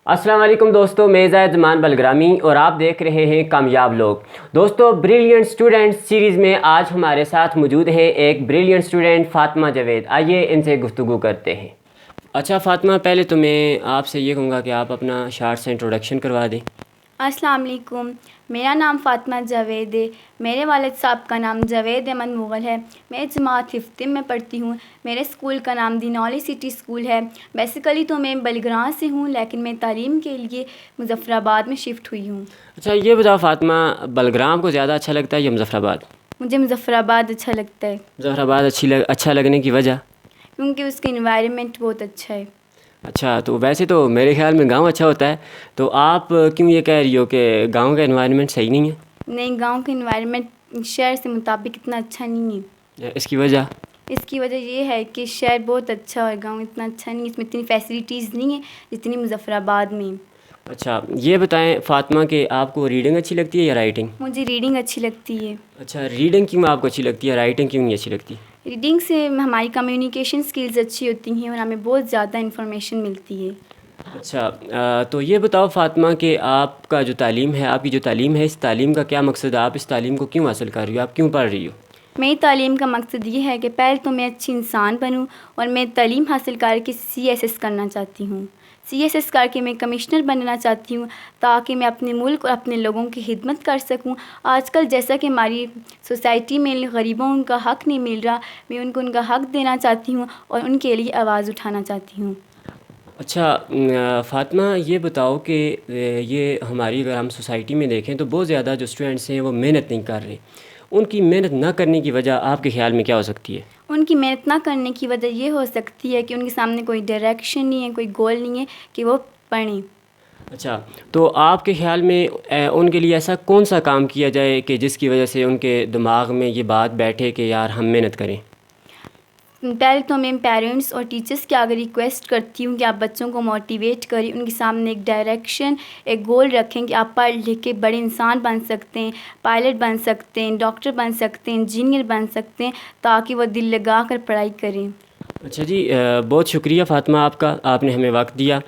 السلام علیکم دوستو، میں زید زمان بلگرامی اور آپ دیکھ رہے ہیں کامیاب لوگ۔ دوستو، بریلینٹ اسٹوڈنٹ سیریز میں آج ہمارے ساتھ موجود ہیں ایک بریلینٹ اسٹوڈنٹ فاطمہ جاوید۔ آئیے ان سے گفتگو کرتے ہیں۔ اچھا فاطمہ، پہلے تو میں آپ سے یہ کہوں گا کہ آپ اپنا شارٹ سے انٹروڈکشن کروا دیں۔ السلام علیکم، میرا نام فاطمہ جاوید ہے۔ میرے والد صاحب کا نام جاوید احمد مغل ہے۔ میں جماعت ففتھ میں پڑھتی ہوں۔ میرے اسکول کا نام دی نالج سٹی اسکول ہے۔ بیسیکلی تو میں بلگراں سے ہوں، لیکن میں تعلیم کے لیے مظفر آباد میں شفٹ ہوئی ہوں۔ اچھا یہ بتاؤ فاطمہ، بلگرام کو زیادہ اچھا لگتا ہے یا مظفر آباد؟ مجھے مظفر آباد اچھا لگتا ہے۔ مظفر آباد اچھا لگنے کی وجہ؟ کیونکہ اس کا انوائرمنٹ بہت اچھا ہے۔ اچھا، تو ویسے تو میرے خیال میں گاؤں اچھا ہوتا ہے، تو آپ کیوں یہ کہہ رہی ہو کہ گاؤں کا انوائرمنٹ صحیح نہیں ہے؟ نہیں، گاؤں کا انوائرمنٹ شہر سے مطابق اتنا اچھا نہیں ہے۔ اس کی وجہ؟ اس کی وجہ یہ ہے کہ شہر بہت اچھا اور گاؤں اتنا اچھا نہیں ہے، اس میں اتنی فیسلٹیز نہیں ہیں جتنی مظفر آباد میں۔ اچھا یہ بتائیں فاطمہ کہ آپ کو ریڈنگ اچھی لگتی ہے یا رائٹنگ؟ مجھے ریڈنگ اچھی لگتی ہے۔ اچھا، ریڈنگ کیوں آپ کو اچھی لگتی ہے، رائٹنگ کیوں نہیں اچھی لگتی؟ ریڈنگ سے ہماری کمیونیکیشن سکلز اچھی ہوتی ہیں اور ہمیں بہت زیادہ انفارمیشن ملتی ہے۔ اچھا تو یہ بتاؤ فاطمہ کہ آپ کا جو تعلیم ہے، آپ کی جو تعلیم ہے، اس تعلیم کا کیا مقصد ہے؟ آپ اس تعلیم کو کیوں حاصل کر رہی ہو، آپ کیوں پڑھ رہی ہو؟ میری تعلیم کا مقصد یہ ہے کہ پہلے تو میں اچھی انسان بنوں، اور میں تعلیم حاصل کر کے CSS کرنا چاہتی ہوں۔ CSS کر کے میں کمشنر بننا چاہتی ہوں، تاکہ میں اپنے ملک اور اپنے لوگوں کی خدمت کر سکوں۔ آج کل جیسا کہ ہماری سوسائٹی میں غریبوں ان کا حق نہیں مل رہا، میں ان کو ان کا حق دینا چاہتی ہوں اور ان کے لیے آواز اٹھانا چاہتی ہوں۔ اچھا فاطمہ یہ بتاؤ کہ یہ ہماری اگر ہم سوسائٹی میں دیکھیں تو بہت زیادہ جو اسٹوڈنٹس ہیں وہ محنت نہیں کر رہے، ان کی محنت نہ کرنے کی وجہ آپ کے خیال میں کیا ہو سکتی ہے؟ ان کی محنت نہ کرنے کی وجہ یہ ہو سکتی ہے کہ ان کے سامنے کوئی ڈائریکشن نہیں ہے، کوئی گول نہیں ہے کہ وہ پڑھیں۔ اچھا تو آپ کے خیال میں ان کے لیے ایسا کون سا کام کیا جائے کہ جس کی وجہ سے ان کے دماغ میں یہ بات بیٹھے کہ یار ہم محنت کریں؟ پہلے تو میں پیرنٹس اور ٹیچرس کے آگے ریکویسٹ کرتی ہوں کہ آپ بچوں کو موٹیویٹ کریں، ان کے سامنے ایک ڈائریکشن، ایک گول رکھیں کہ آپ پڑھ لکھ کے بڑے انسان بن سکتے ہیں، پائلٹ بن سکتے ہیں، ڈاکٹر بن سکتے ہیں، انجینئر بن سکتے ہیں، تاکہ وہ دل لگا کر پڑھائی کریں۔ اچھا جی، بہت شکریہ فاطمہ آپ کا، آپ نے ہمیں وقت دیا۔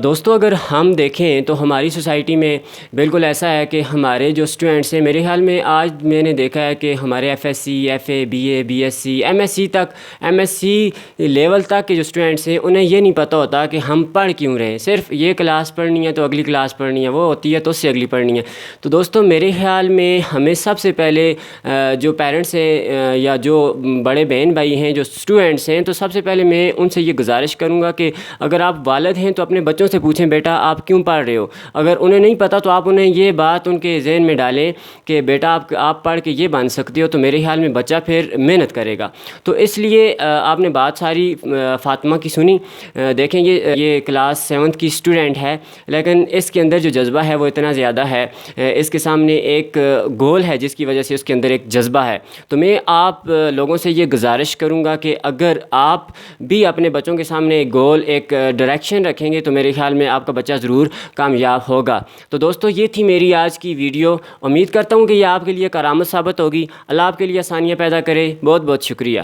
دوستو اگر ہم دیکھیں تو ہماری سوسائٹی میں بالکل ایسا ہے کہ ہمارے جو اسٹوڈنٹس ہیں، میرے خیال میں آج میں نے دیکھا ہے کہ ہمارے FSc FA BA BSc MSc level تک کے جو اسٹوڈنٹس ہیں انہیں یہ نہیں پتہ ہوتا کہ ہم پڑھ کیوں رہے ہیں، صرف یہ کلاس پڑھنی ہے تو اگلی کلاس پڑھنی ہے، وہ ہوتی ہے تو اس سے اگلی پڑھنی ہے۔ تو دوستو میرے خیال میں ہمیں سب سے پہلے جو پیرنٹس ہیں یا جو بڑے بہن بھائی ہیں، جو اسٹوڈنٹس ہیں، تو سب سے پہلے میں ان سے یہ گزارش کروں گا کہ اگر آپ والد ہیں تو اپنے بچوں سے پوچھیں بیٹا آپ کیوں پڑھ رہے ہو۔ اگر انہیں نہیں پتہ تو آپ انہیں یہ بات ان کے ذہن میں ڈالیں کہ بیٹا آپ پڑھ کے یہ بن سکتے ہو، تو میرے خیال میں بچہ پھر محنت کرے گا۔ تو اس لیے آپ نے بات ساری فاطمہ کی سنی۔ دیکھیں یہ کلاس 7 کی اسٹوڈنٹ ہے، لیکن اس کے اندر جو جذبہ ہے وہ اتنا زیادہ ہے، اس کے سامنے ایک گول ہے جس کی وجہ سے اس کے اندر ایک جذبہ ہے۔ تو میں آپ لوگوں سے یہ گزارش کروں گا کہ اگر آپ بھی اپنے بچوں کے سامنے ایک گول، ایک ڈائریکشن رکھیں گے تو میرے خیال میں آپ کا بچہ ضرور کامیاب ہوگا۔ تو دوستو یہ تھی میری آج کی ویڈیو، امید کرتا ہوں کہ یہ آپ کے لیے کرامت ثابت ہوگی۔ اللہ آپ کے لیے آسانیاں پیدا کرے۔ بہت بہت شکریہ۔